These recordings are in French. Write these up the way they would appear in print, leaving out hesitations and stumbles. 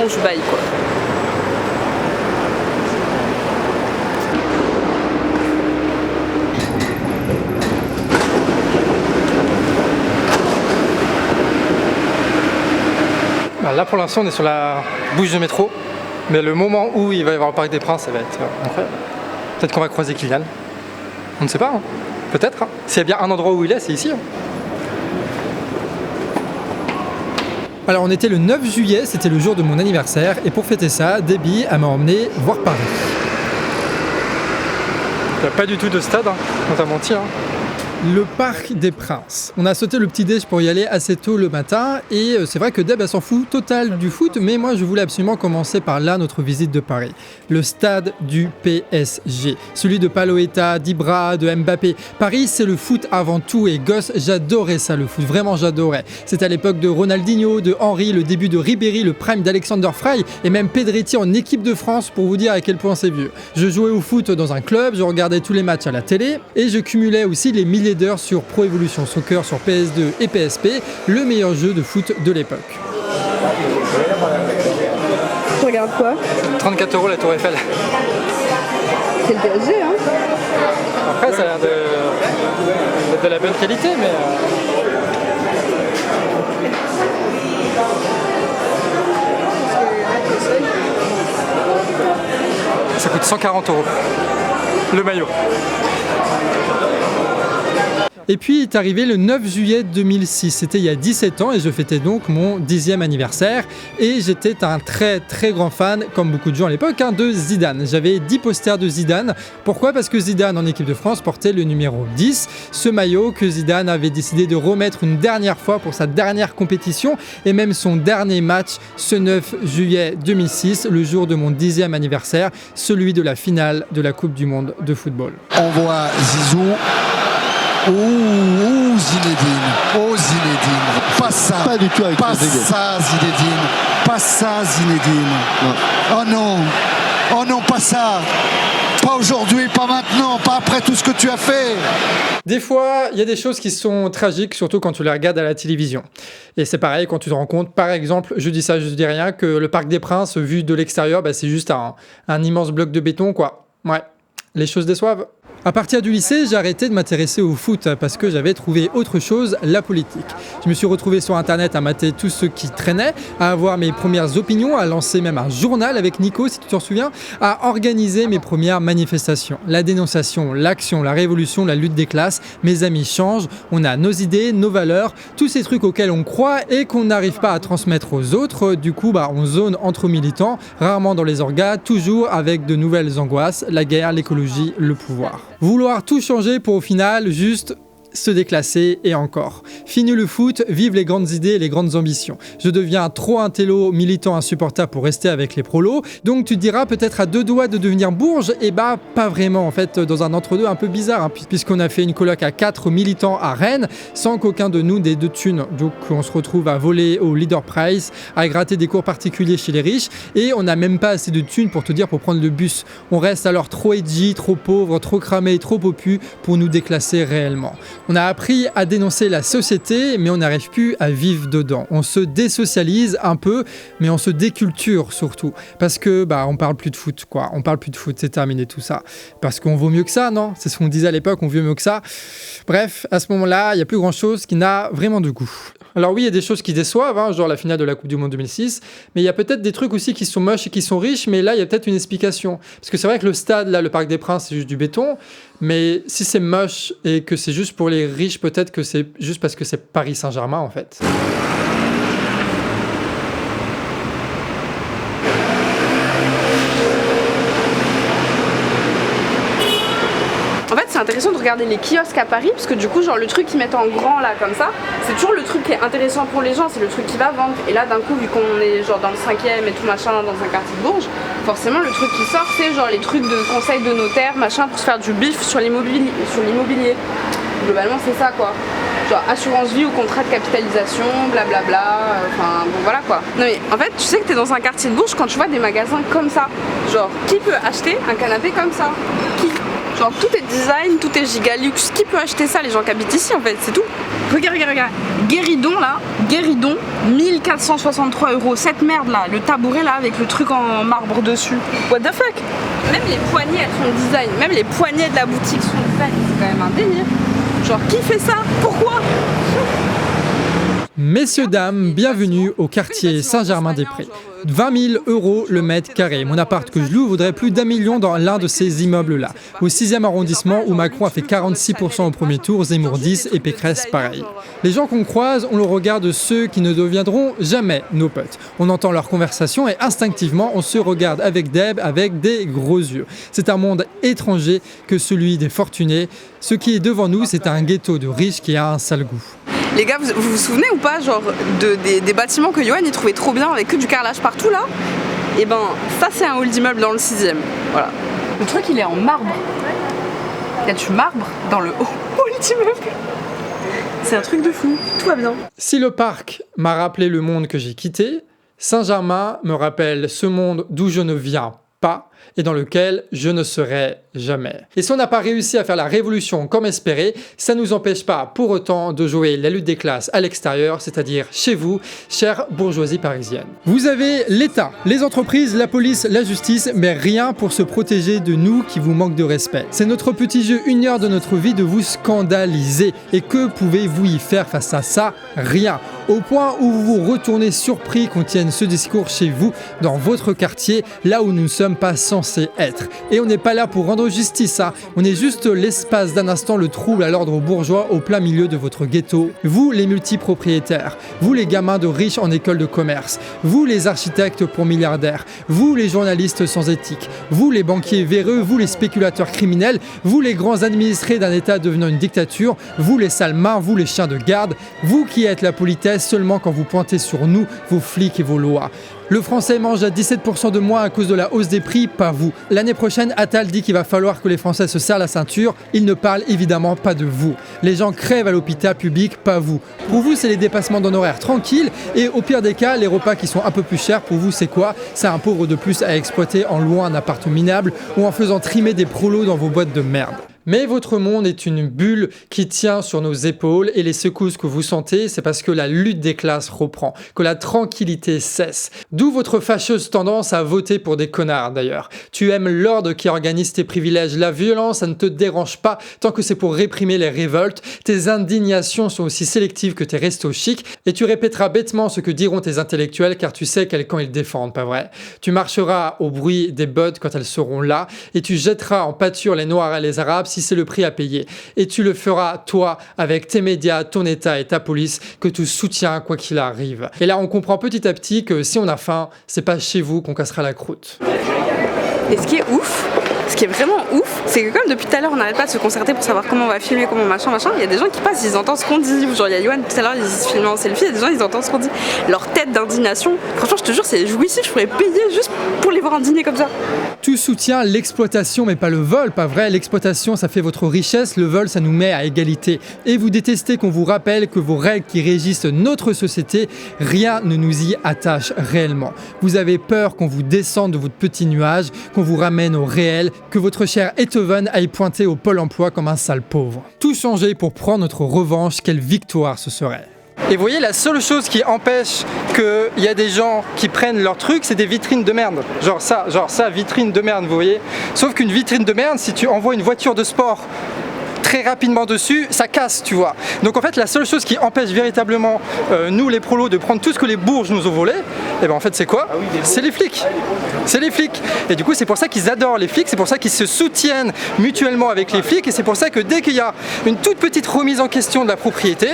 je baille quoi. Là pour l'instant on est sur la bouche de métro, mais le moment où il va y avoir le Parc des Princes, ça va être incroyable. Peut-être qu'on va croiser Kylian, on ne sait pas, hein. Peut-être. Hein. S'il y a bien un endroit où il est, c'est ici. Hein. Alors on était le 9 juillet, c'était le jour de mon anniversaire, et pour fêter ça, Debbie m'a emmené voir Paris. Il n'y a pas du tout de stade, hein. On t'a menti. Hein. Le Parc des Princes. On a sauté le petit déj pour y aller assez tôt le matin et c'est vrai que Deb elle s'en fout total du foot, mais moi je voulais absolument commencer par là notre visite de Paris. Le stade du PSG, celui de Paloetta, d'Ibra, de Mbappé. Paris c'est le foot avant tout et gosse j'adorais ça le foot, vraiment j'adorais. C'était à l'époque de Ronaldinho, de Henry, le début de Ribéry, le prime d'Alexander Frey et même Pedretti en équipe de France pour vous dire à quel point c'est vieux. Je jouais au foot dans un club, je regardais tous les matchs à la télé et je cumulais aussi les milliers d'heures sur Pro Evolution Soccer, sur PS2 et PSP, le meilleur jeu de foot de l'époque. Tu regardes quoi ? 34 € la Tour Eiffel. C'est le PSG, hein ? Après, ça a l'air d'être de la bonne qualité, mais... Ça coûte 140 €. Le maillot. Et puis est arrivé le 9 juillet 2006, c'était il y a 17 ans et je fêtais donc mon 10e anniversaire et j'étais un très très grand fan, comme beaucoup de gens à l'époque, de Zidane. J'avais 10 posters de Zidane. Pourquoi ? Parce que Zidane en équipe de France portait le numéro 10, ce maillot que Zidane avait décidé de remettre une dernière fois pour sa dernière compétition et même son dernier match ce 9 juillet 2006, le jour de mon 10e anniversaire, celui de la finale de la Coupe du Monde de football. On voit Zizou. Zinedine, pas ça, pas du tout avec pas ça Zinedine, pas ça Zinedine, non. Oh non, pas ça, pas aujourd'hui, pas maintenant, pas après tout ce que tu as fait. Des fois, il y a des choses qui sont tragiques, surtout quand tu les regardes à la télévision. Et c'est pareil quand tu te rends compte, par exemple, je dis rien, que le Parc des Princes, vu de l'extérieur, c'est juste un immense bloc de béton, quoi. Ouais, les choses déçoivent. À partir du lycée, j'ai arrêté de m'intéresser au foot parce que j'avais trouvé autre chose, la politique. Je me suis retrouvé sur internet à mater tout ce qui traînait, à avoir mes premières opinions, à lancer même un journal avec Nico, si tu t'en souviens, à organiser mes premières manifestations. La dénonciation, l'action, la révolution, la lutte des classes, mes amis changent, on a nos idées, nos valeurs, tous ces trucs auxquels on croit et qu'on n'arrive pas à transmettre aux autres. Du coup, on zone entre militants, rarement dans les orgas, toujours avec de nouvelles angoisses, la guerre, l'écologie, le pouvoir. Vouloir tout changer pour au final juste se déclasser et encore. Fini le foot, vive les grandes idées et les grandes ambitions. Je deviens trop intello, militant insupportable pour rester avec les prolos. Donc tu te diras peut-être à deux doigts de devenir bourge, et pas vraiment en fait, dans un entre-deux un peu bizarre, puisqu'on a fait une coloc à 4 militants à Rennes, sans qu'aucun de nous n'ait de thunes. Donc on se retrouve à voler au Leader Prize, à gratter des cours particuliers chez les riches, et on n'a même pas assez de thunes pour prendre le bus. On reste alors trop edgy, trop pauvre, trop cramé, trop popu pour nous déclasser réellement. On a appris à dénoncer la société, mais on n'arrive plus à vivre dedans. On se désocialise un peu, mais on se déculture surtout. Parce que, on parle plus de foot, quoi. On parle plus de foot, c'est terminé tout ça. Parce qu'on vaut mieux que ça, non ? C'est ce qu'on disait à l'époque, on vaut mieux que ça. Bref, à ce moment-là, il n'y a plus grand-chose qui n'a vraiment de goût. Alors oui, il y a des choses qui déçoivent, genre la finale de la Coupe du Monde 2006, mais il y a peut-être des trucs aussi qui sont moches et qui sont riches, mais là, il y a peut-être une explication. Parce que c'est vrai que le stade, là, le Parc des Princes, c'est juste du béton, mais si c'est moche et que c'est juste pour les riches, peut-être que c'est juste parce que c'est Paris Saint-Germain, en fait. En fait, c'est intéressant de regarder les kiosques à Paris, parce que du coup, le truc qu'ils mettent en grand là, comme ça, c'est toujours le truc qui est intéressant pour les gens, c'est le truc qui va vendre. Et là, d'un coup, vu qu'on est dans le 5e et tout machin, dans un quartier de Bourges, forcément, le truc qui sort, c'est les trucs de conseils de notaire, machin, pour se faire du bif sur l'immobilier. Globalement, c'est ça, quoi. Assurance vie ou contrat de capitalisation, blablabla, voilà quoi. Non mais en fait, tu sais que t'es dans un quartier de Bourges quand tu vois des magasins comme ça. Qui peut acheter un canapé comme ça ? Qui ? Tout est design, tout est gigalux. Qui peut acheter ça ? Les gens qui habitent ici en fait, c'est tout. Regarde. Guéridon là, Guéridon, 1463 €. Cette merde là, le tabouret là avec le truc en marbre dessus. What the fuck? Même les poignées elles sont design, même les poignées de la boutique sont design, c'est quand même un délire. Genre qui fait ça? Pourquoi? Messieurs, dames, bienvenue au quartier Saint-Germain-des-Prés. 20 000 € le mètre carré. Mon appart que je loue vaudrait plus d'1 million dans l'un de ces immeubles-là. Au 6e arrondissement où Macron a fait 46% au premier tour, Zemmour 10 et Pécresse pareil. Les gens qu'on croise ont le regard de ceux qui ne deviendront jamais nos potes. On entend leurs conversations et instinctivement on se regarde avec Deb avec des gros yeux. C'est un monde étranger que celui des fortunés. Ce qui est devant nous, c'est un ghetto de riches qui a un sale goût. Les gars, vous vous souvenez ou pas genre des bâtiments que Yoann il trouvait trop bien avec que du carrelage partout là? Et ben ça c'est un hall d'immeuble dans le 6e. Voilà. Le truc il est en marbre. Il y a du marbre dans le hall d'immeuble. C'est un truc de fou, tout va bien. Si le parc m'a rappelé le monde que j'ai quitté, Saint-Germain me rappelle ce monde d'où je ne viens pas et dans lequel je ne serai jamais. Et si on n'a pas réussi à faire la révolution comme espéré, ça ne nous empêche pas pour autant de jouer la lutte des classes à l'extérieur, c'est-à-dire chez vous, chère bourgeoisie parisienne. Vous avez l'État, les entreprises, la police, la justice, mais rien pour se protéger de nous qui vous manquent de respect. C'est notre petit jeu, 1 heure de notre vie de vous scandaliser. Et que pouvez-vous y faire face à ça? Rien. Au point où vous vous retournez surpris qu'on tienne ce discours chez vous, dans votre quartier, là où nous ne sommes pas censés être. Et on n'est pas là pour rendre justice, hein. On est juste l'espace d'un instant le trouble à l'ordre bourgeois au plein milieu de votre ghetto. Vous les multipropriétaires, vous les gamins de riches en école de commerce, vous les architectes pour milliardaires, vous les journalistes sans éthique, vous les banquiers véreux, vous les spéculateurs criminels, vous les grands administrés d'un État devenant une dictature, vous les sales mains, vous les chiens de garde, vous qui êtes la politesse seulement quand vous pointez sur nous, vos flics et vos lois. Le français mange à 17% de moins à cause de la hausse des prix, pas vous. L'année prochaine, Attal dit qu'il va falloir que les Français se serrent la ceinture. Il ne parle évidemment pas de vous. Les gens crèvent à l'hôpital public, pas vous. Pour vous, c'est les dépassements d'honoraires tranquilles et au pire des cas, les repas qui sont un peu plus chers, pour vous, c'est quoi? C'est un pauvre de plus à exploiter en louant un appart minable ou en faisant trimer des prolos dans vos boîtes de merde. Mais votre monde est une bulle qui tient sur nos épaules et les secousses que vous sentez, c'est parce que la lutte des classes reprend, que la tranquillité cesse. D'où votre fâcheuse tendance à voter pour des connards d'ailleurs. Tu aimes l'ordre qui organise tes privilèges, la violence, ça ne te dérange pas tant que c'est pour réprimer les révoltes. Tes indignations sont aussi sélectives que tes restos chics et tu répéteras bêtement ce que diront tes intellectuels car tu sais quel camp ils défendent, pas vrai? Tu marcheras au bruit des bottes quand elles seront là et tu jetteras en pâture les Noirs et les Arabes si c'est le prix à payer. Et tu le feras, toi, avec tes médias, ton État et ta police, que tu soutiens quoi qu'il arrive. Et là, on comprend petit à petit que si on a faim, c'est pas chez vous qu'on cassera la croûte. Et ce qui est ouf, ce qui est vraiment ouf, c'est que comme depuis tout à l'heure on n'arrête pas de se concerter pour savoir comment on va filmer, comment machin, il y a des gens qui passent, ils entendent ce qu'on dit. Genre il y a Yoann tout à l'heure, il se filme en selfie, il y a des gens, ils entendent ce qu'on dit. Leur tête d'indignation, franchement je te jure, c'est jouissif, je pourrais payer juste pour les voir indigner comme ça. Tu soutiens l'exploitation mais pas le vol, pas vrai? L'exploitation ça fait votre richesse, le vol ça nous met à égalité. Et vous détestez qu'on vous rappelle que vos règles qui régissent notre société, rien ne nous y attache réellement. Vous avez peur qu'on vous descende de votre petit nuage, qu'on vous ramène au réel, que votre cher Ethoven aille pointer au Pôle emploi comme un sale pauvre. Tout changer pour prendre notre revanche, quelle victoire ce serait. Et vous voyez, la seule chose qui empêche qu'il y a des gens qui prennent leur truc, c'est des vitrines de merde. Genre ça, vitrine de merde, vous voyez. Sauf qu'une vitrine de merde, si tu envoies une voiture de sport très rapidement dessus, ça casse, tu vois. Donc en fait, la seule chose qui empêche véritablement nous, les prolos, de prendre tout ce que les bourges nous ont volé, et ben en fait, c'est quoi? C'est les flics. C'est les flics. Et du coup, c'est pour ça qu'ils adorent les flics, c'est pour ça qu'ils se soutiennent mutuellement avec les flics, et c'est pour ça que dès qu'il y a une toute petite remise en question de la propriété,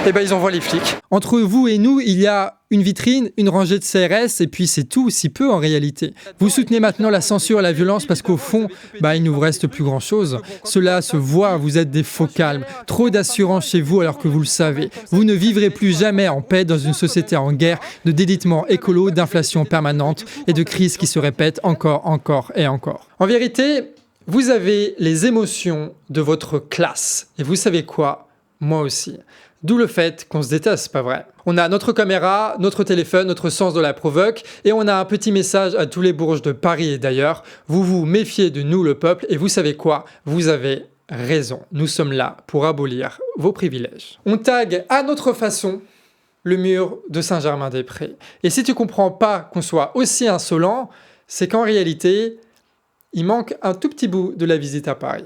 et ben ils envoient les flics. Entre vous et nous, il y a une vitrine, une rangée de CRS, et puis c'est tout, si peu en réalité. Vous soutenez maintenant la censure et la violence parce qu'au fond, il ne vous reste plus grand-chose. Cela se voit, vous êtes des faux calmes. Trop d'assurance chez vous alors que vous le savez. Vous ne vivrez plus jamais en paix dans une société en guerre, de délitement écolo, d'inflation permanente et de crises qui se répètent encore et encore. En vérité, vous avez les émotions de votre classe. Et vous savez quoi? Moi aussi. D'où le fait qu'on se déteste, pas vrai? On a notre caméra, notre téléphone, notre sens de la provoque et on a un petit message à tous les bourges de Paris et d'ailleurs. Vous vous méfiez de nous, le peuple, et vous savez quoi? Vous avez raison. Nous sommes là pour abolir vos privilèges. On tag à notre façon le mur de Saint-Germain-des-Prés. Et si tu comprends pas qu'on soit aussi insolent, c'est qu'en réalité, il manque un tout petit bout de la visite à Paris.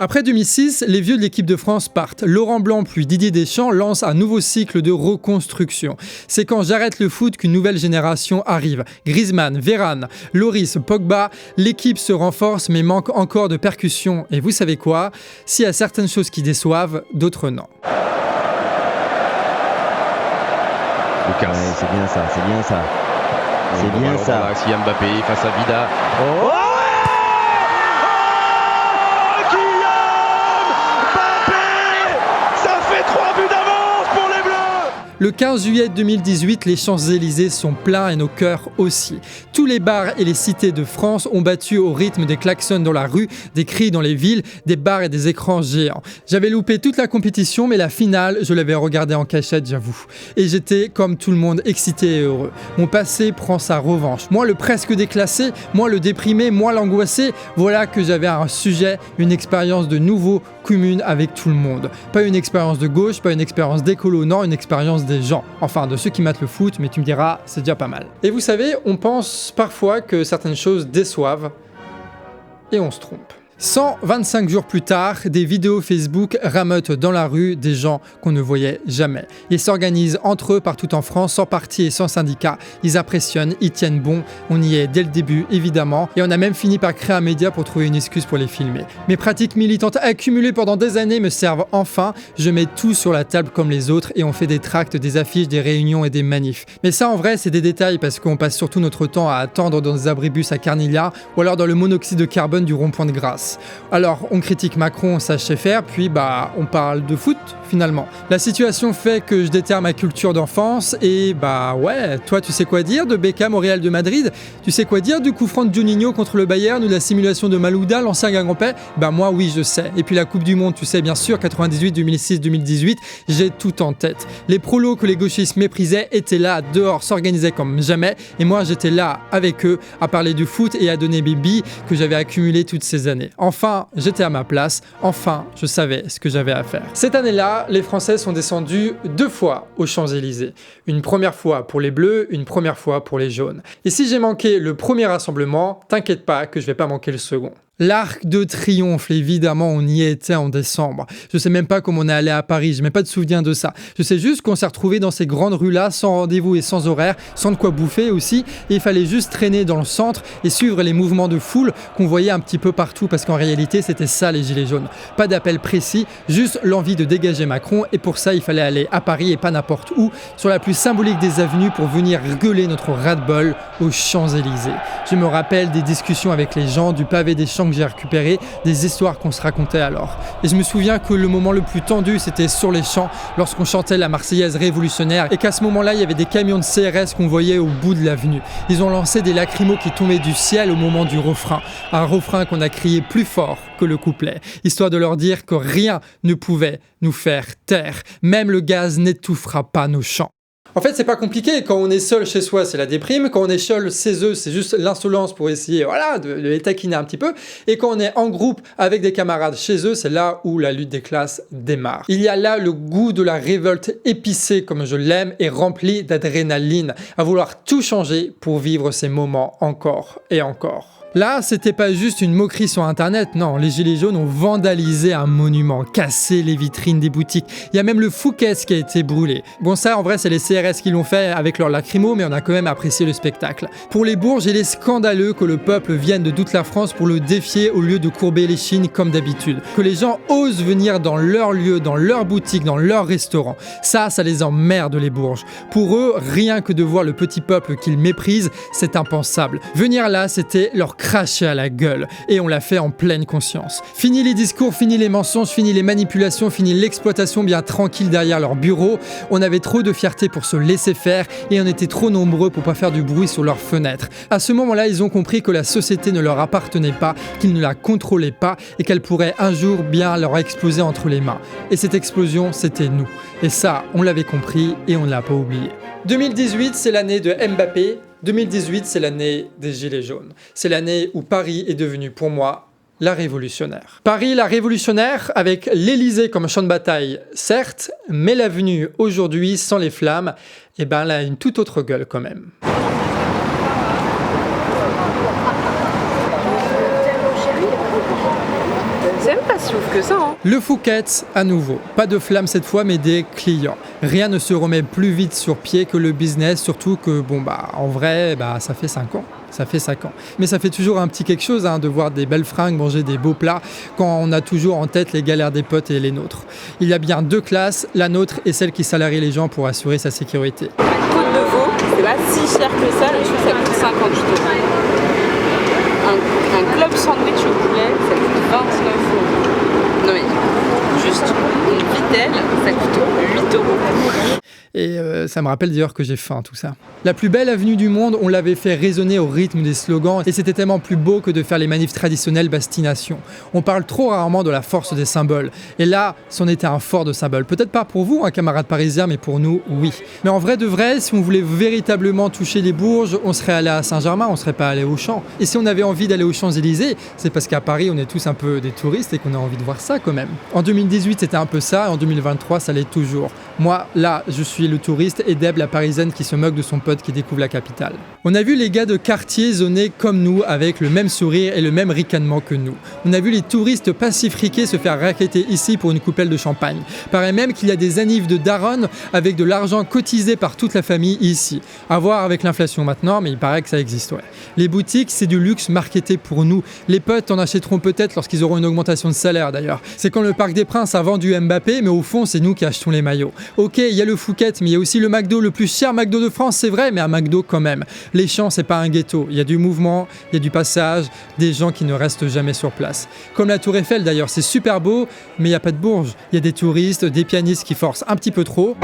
Après 2006, les vieux de l'équipe de France partent. Laurent Blanc puis Didier Deschamps lancent un nouveau cycle de reconstruction. C'est quand j'arrête le foot qu'une nouvelle génération arrive. Griezmann, Varane, Lloris, Pogba, l'équipe se renforce mais manque encore de percussion. Et vous savez quoi ? S'il y a certaines choses qui déçoivent, d'autres non. Lucas. Ouais, c'est bien ça, c'est bien ça. C'est bien ça. Si Mbappé face à Vida. Oh, Le 15 juillet 2018, les Champs-Élysées sont pleins et nos cœurs aussi. Tous les bars et les cités de France ont battu au rythme des klaxons dans la rue, des cris dans les villes, des bars et des écrans géants. J'avais loupé toute la compétition, mais la finale, je l'avais regardée en cachette, j'avoue. Et j'étais, comme tout le monde, excité et heureux. Mon passé prend sa revanche. Moi, le presque déclassé, moi, le déprimé, moi, l'angoissé, voilà que j'avais un sujet, une expérience de nouveau commune avec tout le monde. Pas une expérience de gauche, pas une expérience d'écolo, non, une expérience des gens, enfin de ceux qui matent le foot, mais tu me diras, c'est déjà pas mal. Et vous savez, on pense parfois que certaines choses déçoivent, et on se trompe. 125 jours plus tard, des vidéos Facebook rameutent dans la rue des gens qu'on ne voyait jamais. Ils s'organisent entre eux partout en France, sans parti et sans syndicat. Ils impressionnent, ils tiennent bon. On y est dès le début, évidemment. Et on a même fini par créer un média pour trouver une excuse pour les filmer. Mes pratiques militantes accumulées pendant des années me servent enfin. Je mets tout sur la table comme les autres et on fait des tracts, des affiches, des réunions et des manifs. Mais ça, en vrai, c'est des détails parce qu'on passe surtout notre temps à attendre dans des abribus à Carnivia ou alors dans le monoxyde de carbone du rond-point de Grasse. Alors, on critique Macron, ça je sais faire, puis on parle de foot finalement. La situation fait que je déterre ma culture d'enfance et ouais, toi tu sais quoi dire de Beckham au Real de Madrid? Tu sais quoi dire du coup franc de Juninho contre le Bayern ou de la simulation de Malouda, l'ancien Guingampais? Moi oui, je sais. Et puis la Coupe du Monde, tu sais bien sûr, 98, 2006, 2018, j'ai tout en tête. Les prolos que les gauchistes méprisaient étaient là, dehors, s'organisaient comme jamais et moi j'étais là avec eux à parler du foot et à donner mes billes que j'avais accumulées toutes ces années. Enfin, j'étais à ma place, enfin, je savais ce que j'avais à faire. Cette année-là, les Français sont descendus 2 fois aux Champs-Élysées. Une première fois pour les Bleus, une première fois pour les Jaunes. Et si j'ai manqué le premier rassemblement, t'inquiète pas que je vais pas manquer le second. L'Arc de Triomphe, évidemment, on y était en décembre. Je sais même pas comment on est allé à Paris, j'ai même pas de souvenir de ça. Je sais juste qu'on s'est retrouvés dans ces grandes rues-là, sans rendez-vous et sans horaire, sans de quoi bouffer aussi, et il fallait juste traîner dans le centre et suivre les mouvements de foule qu'on voyait un petit peu partout, parce qu'en réalité, c'était ça les Gilets jaunes. Pas d'appel précis, juste l'envie de dégager Macron, et pour ça, il fallait aller à Paris et pas n'importe où, sur la plus symbolique des avenues pour venir gueuler notre ras-de-bol aux Champs-Élysées. Je me rappelle des discussions avec les gens, du pavé des Champs que j'ai récupéré, des histoires qu'on se racontait alors. Et je me souviens que le moment le plus tendu, c'était sur les champs, lorsqu'on chantait la Marseillaise révolutionnaire, et qu'à ce moment-là, il y avait des camions de CRS qu'on voyait au bout de l'avenue. Ils ont lancé des lacrymos qui tombaient du ciel au moment du refrain. Un refrain qu'on a crié plus fort que le couplet, histoire de leur dire que rien ne pouvait nous faire taire. Même le gaz n'étouffera pas nos chants. En fait, c'est pas compliqué. Quand on est seul chez soi, c'est la déprime. Quand on est seul chez eux, c'est juste l'insolence pour essayer de les taquiner un petit peu. Et quand on est en groupe avec des camarades chez eux, c'est là où la lutte des classes démarre. Il y a là le goût de la révolte épicée comme je l'aime et rempli d'adrénaline, à vouloir tout changer pour vivre ces moments encore et encore. Là, c'était pas juste une moquerie sur internet, non, les Gilets jaunes ont vandalisé un monument, cassé les vitrines des boutiques. Il y a même le Fouquet's qui a été brûlé. Bon, ça, en vrai, c'est les CRS qui l'ont fait avec leurs lacrymos, mais on a quand même apprécié le spectacle. Pour les bourges, il est scandaleux que le peuple vienne de toute la France pour le défier au lieu de courber les chines comme d'habitude. Que les gens osent venir dans leur lieu, dans leur boutique, dans leur restaurant. Ça les emmerde, les bourges. Pour eux, rien que de voir le petit peuple qu'ils méprisent, c'est impensable. Venir là, c'était leur cracher à la gueule. Et on l'a fait en pleine conscience. Fini les discours, fini les mensonges, fini les manipulations, fini l'exploitation bien tranquille derrière leur bureau. On avait trop de fierté pour se laisser faire et on était trop nombreux pour pas faire du bruit sur leurs fenêtres. À ce moment-là, ils ont compris que la société ne leur appartenait pas, qu'ils ne la contrôlaient pas et qu'elle pourrait un jour bien leur exploser entre les mains. Et cette explosion, c'était nous. Et ça, on l'avait compris et on ne l'a pas oublié. 2018, c'est l'année de Mbappé. 2018, c'est l'année des Gilets jaunes. C'est l'année où Paris est devenu, pour moi, la révolutionnaire. Paris, la révolutionnaire, avec l'Élysée comme champ de bataille, certes, mais l'avenue aujourd'hui, sans les flammes, eh ben, elle a une toute autre gueule quand même. C'est même pas si ouf que ça, hein. Le Phuket, à nouveau. Pas de flammes cette fois, mais des clients. Rien ne se remet plus vite sur pied que le business, surtout que, en vrai, ça fait 5 ans. Ça fait 5 ans. Mais ça fait toujours un petit quelque chose de voir des belles fringues, manger des beaux plats, quand on a toujours en tête les galères des potes et les nôtres. Il y a bien 2 classes, la nôtre et celle qui salarie les gens pour assurer sa sécurité. La côte de veau, c'est pas si cher que ça, le truc ça coûte 50 €. Un club sandwich au poulet, ça coûte 29 €. Non mais, juste, une vitelle, ça coûte 8 €. Et ça me rappelle d'ailleurs que j'ai faim, tout ça. La plus belle avenue du monde, on l'avait fait résonner au rythme des slogans et c'était tellement plus beau que de faire les manifs traditionnels Bastination. On parle trop rarement de la force des symboles. Et là, c'en était un fort de symbole. Peut-être pas pour vous, camarades parisiens, mais pour nous, oui. Mais en vrai de vrai, si on voulait véritablement toucher les Bourges, on serait allé à Saint-Germain, on serait pas allé au Champ. Et si on avait envie d'aller aux Champs-Élysées, c'est parce qu'à Paris, on est tous un peu des touristes et qu'on a envie de voir ça quand même. En 2018, c'était un peu ça, et en 2023, ça l'est toujours. Moi, là, je suis le touriste et Deb, la parisienne qui se moque de son pote qui découvre la capitale. On a vu les gars de quartier zonés comme nous, avec le même sourire et le même ricanement que nous. On a vu les touristes passifriqués se faire racketter ici pour une coupelle de champagne. Paraît même qu'il y a des annives de daronne avec de l'argent cotisé par toute la famille ici. À voir avec l'inflation maintenant, mais il paraît que ça existe, ouais. Les boutiques, c'est du luxe marketé pour nous. Les potes en achèteront peut-être lorsqu'ils auront une augmentation de salaire d'ailleurs. C'est quand le Parc des Princes a vendu Mbappé, mais au fond, c'est nous qui achetons les maillots. Ok, il y a le Phuket, mais il y a aussi le McDo, le plus cher McDo de France, c'est vrai, mais un McDo quand même. Les Champs, c'est pas un ghetto. Il y a du mouvement, il y a du passage, des gens qui ne restent jamais sur place. Comme la Tour Eiffel d'ailleurs, c'est super beau, mais il n'y a pas de Bourges. Il y a des touristes, des pianistes qui forcent un petit peu trop.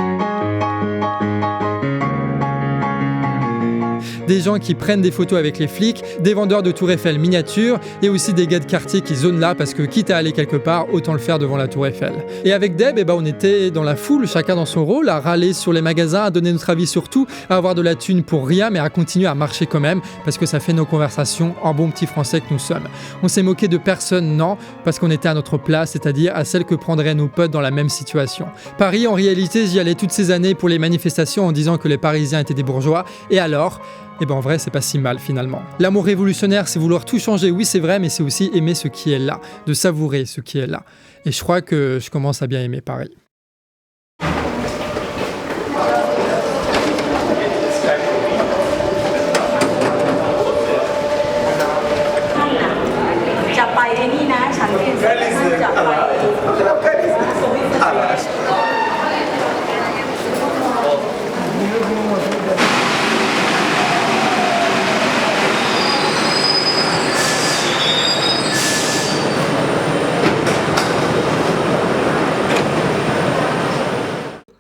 Des gens qui prennent des photos avec les flics, des vendeurs de Tour Eiffel miniature et aussi des gars de quartier qui zonent là parce que quitte à aller quelque part, autant le faire devant la Tour Eiffel. Et avec Deb, on était dans la foule, chacun dans son rôle, à râler sur les magasins, à donner notre avis sur tout, à avoir de la thune pour rien, mais à continuer à marcher quand même parce que ça fait nos conversations en bon petit français que nous sommes. On s'est moqué de personne, non, parce qu'on était à notre place, c'est-à-dire à celle que prendraient nos potes dans la même situation. Paris, en réalité, j'y allais toutes ces années pour les manifestations en disant que les Parisiens étaient des bourgeois, et alors en vrai, c'est pas si mal finalement. L'amour révolutionnaire, c'est vouloir tout changer, oui c'est vrai, mais c'est aussi aimer ce qui est là, de savourer ce qui est là. Et je crois que je commence à bien aimer Paris.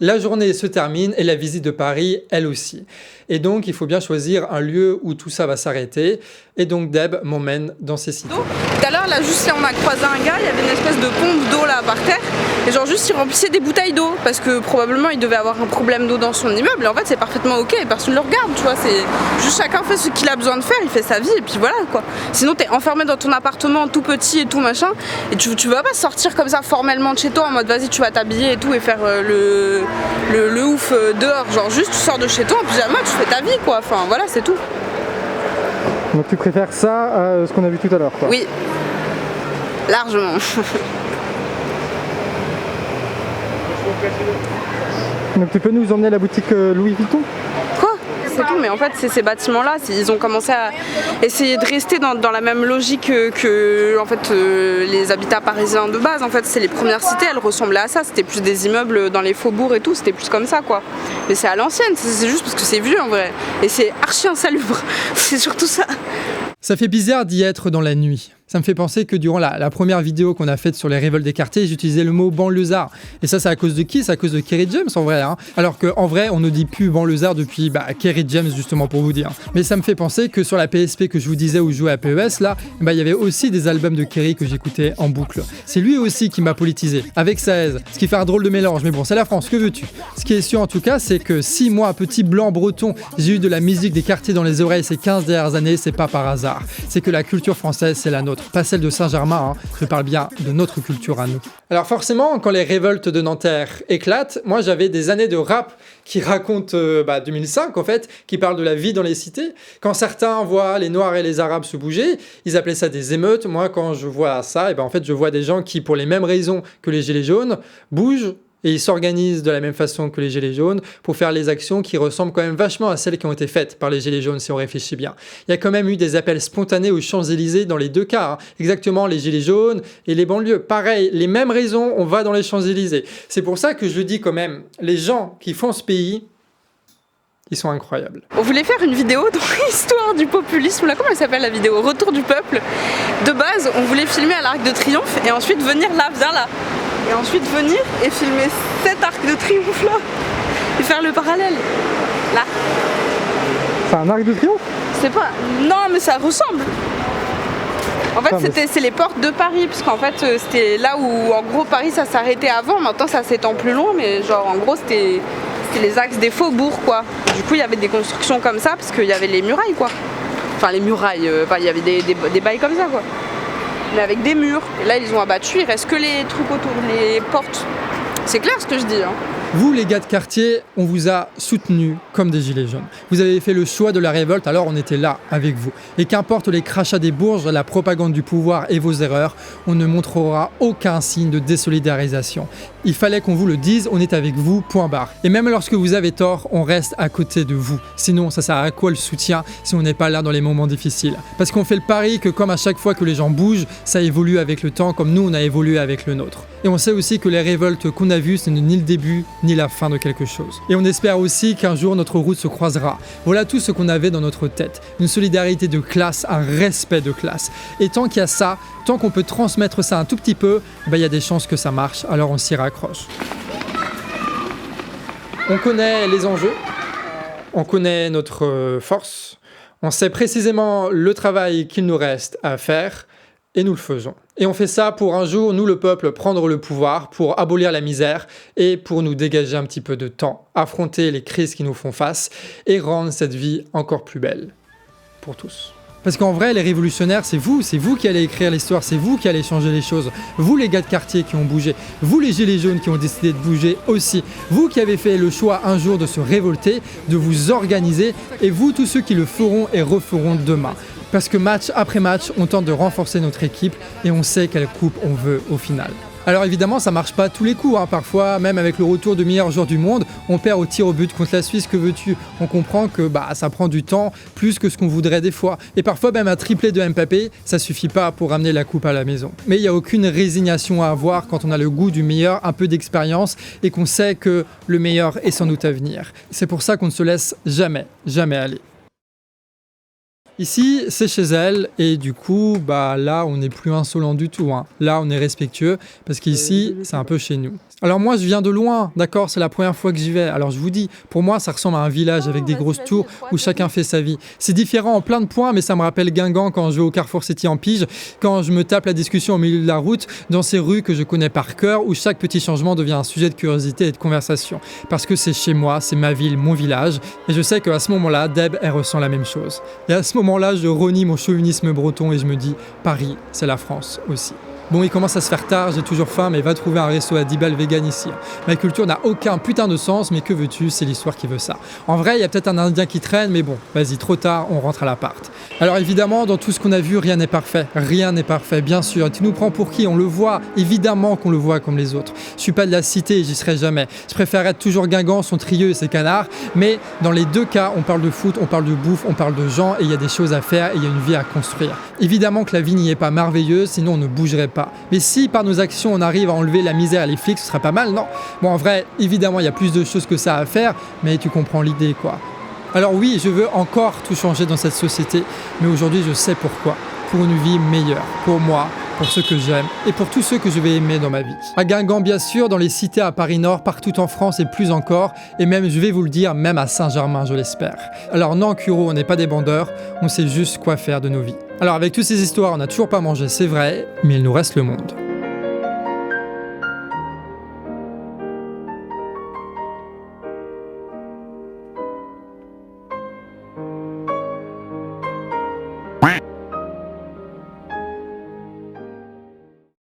La journée se termine et la visite de Paris, elle aussi. Et donc, il faut bien choisir un lieu où tout ça va s'arrêter. Et donc, Deb m'emmène dans ces sites. Tout à l'heure, là, juste on a croisé un gars, il y avait une espèce de pompe d'eau là par terre. Et genre, juste, il remplissait des bouteilles d'eau. Parce que probablement, il devait avoir un problème d'eau dans son immeuble. Et en fait, c'est parfaitement ok et personne ne le regarde, tu vois. C'est juste chacun fait ce qu'il a besoin de faire, il fait sa vie et puis voilà, quoi. Sinon, t'es enfermé dans ton appartement tout petit et tout machin. Et tu vas pas sortir comme ça formellement de chez toi en mode vas-y, tu vas t'habiller et tout et faire le ouf dehors. Genre, juste, tu sors de chez toi en pyjama, tu fais ta vie, quoi. Enfin, voilà, c'est tout. Donc tu préfères ça à ce qu'on a vu tout à l'heure, quoi. Oui, largement. Donc tu peux nous emmener à la boutique Louis Vuitton ? Quoi ? C'est tout, mais en fait, c'est ces bâtiments-là, ils ont commencé à essayer de rester dans la même logique que en fait, les habitats parisiens de base. En fait, c'est les premières cités, elles ressemblaient à ça. C'était plus des immeubles dans les faubourgs et tout, c'était plus comme ça, quoi. Mais c'est à l'ancienne, c'est juste parce que c'est vieux en vrai. Et c'est archi insalubre, c'est surtout ça. Ça fait bizarre d'y être dans la nuit. Ça me fait penser que durant la première vidéo qu'on a faite sur les révoltes des quartiers, j'utilisais le mot banlieusard. Et ça, c'est à cause de qui? C'est à cause de Kerry James en vrai. Hein. Alors qu'en vrai, on ne dit plus banlieusard depuis Kerry James, justement pour vous dire. Mais ça me fait penser que sur la PSP que je vous disais où je jouais à PES, là, il y avait aussi des albums de Kerry que j'écoutais en boucle. C'est lui aussi qui m'a politisé, avec sa aise. Ce qui fait un drôle de mélange. Mais bon, c'est la France, que veux-tu? Ce qui est sûr en tout cas, c'est que si moi, petit blanc breton, j'ai eu de la musique des quartiers dans les oreilles ces 15 dernières années, c'est pas par hasard. C'est que la culture française, c'est la nôtre. Pas celle de Saint-Germain, hein. Je parle bien de notre culture à nous. Alors forcément, quand les révoltes de Nanterre éclatent, moi j'avais des années de rap qui racontent 2005 en fait, qui parlent de la vie dans les cités. Quand certains voient les Noirs et les Arabes se bouger, ils appelaient ça des émeutes. Moi quand je vois ça, en fait je vois des gens qui, pour les mêmes raisons que les Gilets jaunes, bougent. Et ils s'organisent de la même façon que les Gilets jaunes pour faire les actions qui ressemblent quand même vachement à celles qui ont été faites par les Gilets jaunes, si on réfléchit bien. Il y a quand même eu des appels spontanés aux Champs-Élysées dans les deux cas. Hein. Exactement, les Gilets jaunes et les banlieues. Pareil, les mêmes raisons, on va dans les Champs-Élysées. C'est pour ça que je dis quand même, les gens qui font ce pays, ils sont incroyables. On voulait faire une vidéo dans l'histoire du populisme, là, comment elle s'appelle la vidéo? Retour du peuple. De base, on voulait filmer à l'Arc de Triomphe et ensuite venir là, viens là. Et ensuite venir et filmer cet Arc de Triomphe là. Et faire le parallèle. Là. C'est un Arc de Triomphe? C'est pas... Non mais ça ressemble. En fait c'est les portes de Paris, puisqu'en fait c'était là où en gros Paris ça s'arrêtait avant, maintenant ça s'étend plus loin, mais genre en gros c'était les axes des faubourgs quoi. Du coup il y avait des constructions comme ça parce qu'il y avait les murailles quoi. Enfin les murailles, il y avait des bails comme ça quoi. Mais avec des murs. Et là ils ont abattu, il reste que les trucs autour, les portes. C'est clair ce que je dis hein. Vous, les gars de quartier, on vous a soutenus comme des gilets jaunes. Vous avez fait le choix de la révolte, alors on était là avec vous. Et qu'importe les crachats des bourges, la propagande du pouvoir et vos erreurs, on ne montrera aucun signe de désolidarisation. Il fallait qu'on vous le dise, on est avec vous, point barre. Et même lorsque vous avez tort, on reste à côté de vous. Sinon, ça sert à quoi le soutien si on n'est pas là dans les moments difficiles? Parce qu'on fait le pari que comme à chaque fois que les gens bougent, ça évolue avec le temps, comme nous on a évolué avec le nôtre. Et on sait aussi que les révoltes qu'on a vues, ce n'est ni le début, ni la fin de quelque chose. Et on espère aussi qu'un jour notre route se croisera. Voilà tout ce qu'on avait dans notre tête. Une solidarité de classe, un respect de classe. Et tant qu'il y a ça, tant qu'on peut transmettre ça un tout petit peu, il y a des chances que ça marche, alors on s'y raccroche. On connaît les enjeux, on connaît notre force, on sait précisément le travail qu'il nous reste à faire, et nous le faisons. Et on fait ça pour un jour, nous le peuple, prendre le pouvoir, pour abolir la misère et pour nous dégager un petit peu de temps, affronter les crises qui nous font face et rendre cette vie encore plus belle pour tous. Parce qu'en vrai, les révolutionnaires, c'est vous qui allez écrire l'histoire, c'est vous qui allez changer les choses. Vous les gars de quartier qui ont bougé, vous les gilets jaunes qui ont décidé de bouger aussi, vous qui avez fait le choix un jour de se révolter, de vous organiser, et vous tous ceux qui le feront et referont demain. Parce que match après match, on tente de renforcer notre équipe et on sait quelle coupe on veut au final. Alors évidemment, ça marche pas tous les coups. Hein. Parfois, même avec le retour de meilleur joueur du monde, on perd au tir au but contre la Suisse. Que veux-tu? On comprend que ça prend du temps, plus que ce qu'on voudrait des fois. Et parfois, même un triplé de Mbappé, ça suffit pas pour ramener la coupe à la maison. Mais il n'y a aucune résignation à avoir quand on a le goût du meilleur, un peu d'expérience et qu'on sait que le meilleur est sans doute à venir. C'est pour ça qu'on ne se laisse jamais aller. Ici, c'est chez elle et du coup, là, on n'est plus insolent du tout. Hein. Là, on est respectueux parce qu'ici, c'est un peu chez nous. Alors moi, je viens de loin, d'accord, c'est la première fois que j'y vais. Alors je vous dis, pour moi, ça ressemble à un village avec des grosses tours où chacun fait sa vie. C'est différent en plein de points, mais ça me rappelle Guingamp quand je vais au Carrefour City en Pige, quand je me tape la discussion au milieu de la route, dans ces rues que je connais par cœur, où chaque petit changement devient un sujet de curiosité et de conversation. Parce que c'est chez moi, c'est ma ville, mon village, et je sais qu'à ce moment-là, Deb, elle ressent la même chose. Et à ce moment-là, je renie mon chauvinisme breton et je me dis, Paris, c'est la France aussi. Bon, il commence à se faire tard, j'ai toujours faim, mais va trouver un resto à 10 balles vegan ici. Ma culture n'a aucun putain de sens, mais que veux-tu, c'est l'histoire qui veut ça. En vrai, il y a peut-être un Indien qui traîne, mais bon, vas-y, trop tard, on rentre à l'appart. Alors évidemment, dans tout ce qu'on a vu, rien n'est parfait. Rien n'est parfait, bien sûr. Tu nous prends pour qui? On le voit, évidemment qu'on le voit comme les autres. Je suis pas de la cité, j'y serai jamais. Je préfère être toujours Guingamp, son trieux et ses canards, mais dans les deux cas, on parle de foot, on parle de bouffe, on parle de gens, et il y a des choses à faire, et il y a une vie à construire. Évidemment que la vie n'y est pas merveilleuse, sinon on ne bougerait pas. Mais si par nos actions on arrive à enlever la misère et les flics, ce serait pas mal, non? Bon, en vrai, évidemment, il y a plus de choses que ça à faire, mais tu comprends l'idée, quoi. Alors oui, je veux encore tout changer dans cette société, mais aujourd'hui je sais pourquoi. pour une vie meilleure, pour moi, pour ceux que j'aime et pour tous ceux que je vais aimer dans ma vie. À Guingamp bien sûr, dans les cités à Paris Nord, partout en France et plus encore, et même, je vais vous le dire, même à Saint-Germain, je l'espère. Alors non, Kuro, on n'est pas des bandeurs, on sait juste quoi faire de nos vies. Alors avec toutes ces histoires, on n'a toujours pas mangé, c'est vrai, mais il nous reste le monde.